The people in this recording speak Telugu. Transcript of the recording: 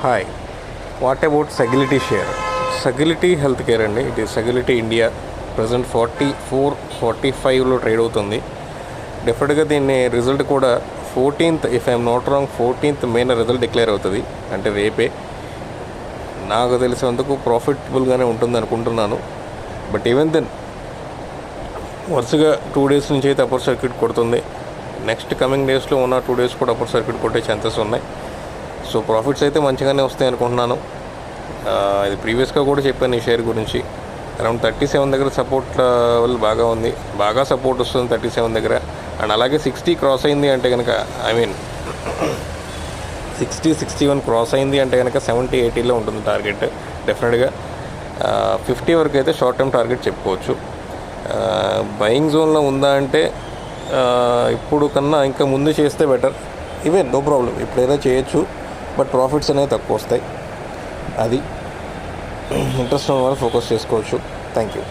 Hi, what about Sagility share? Sagility health care అండి. ఇది Sagility ఇండియా ప్రజెంట్ 44-45లో ట్రేడ్ అవుతుంది. డెఫినెట్గా దీన్ని రిజల్ట్ కూడా 14th, if I'm not wrong, 14th Mena result declare అవుతుంది. అంటే రేపే. నాకు తెలిసినందుకు ప్రాఫిటబుల్గానే ఉంటుంది అనుకుంటున్నాను. బట్ ఈవెన్ దెన్ వరుసగా 2 days నుంచి అయితే అప్పర్ సర్క్యూట్ కొడుతుంది. నెక్స్ట్ కమింగ్ డేస్లో 1 or 2 days కూడా అప్పర్ సర్క్యూట్ కొట్టే ఛాన్సెస్ ఉన్నాయి. సో ప్రాఫిట్స్ అయితే మంచిగానే వస్తాయి అనుకుంటున్నాను. ఇది ప్రీవియస్గా కూడా చెప్పాను ఈ షేర్ గురించి. అరౌండ్ 37 దగ్గర సపోర్ట్ లెవెల్ బాగా ఉంది, బాగా సపోర్ట్ వస్తుంది 37 దగ్గర. అండ్ అలాగే 60 క్రాస్ అయింది అంటే కనుక, 60-61 క్రాస్ అయింది అంటే కనుక 70-80లో ఉంటుంది టార్గెట్ డెఫినెట్గా. 50 వరకు అయితే షార్ట్ టర్మ్ టార్గెట్ చెప్పుకోవచ్చు. బయింగ్ జోన్లో ఉందా అంటే ఇప్పుడు కన్నా ఇంకా ముందు చేస్తే బెటర్. ఈవెన్ నో ప్రాబ్లం, ఇప్పుడైనా చేయొచ్చు, బట్ ప్రాఫిట్స్ అనేవి తక్కువ వస్తాయి. అది ఇంట్రెస్ట్ ఉన్న వాళ్ళు ఫోకస్ చేసుకోవచ్చు. Thank you.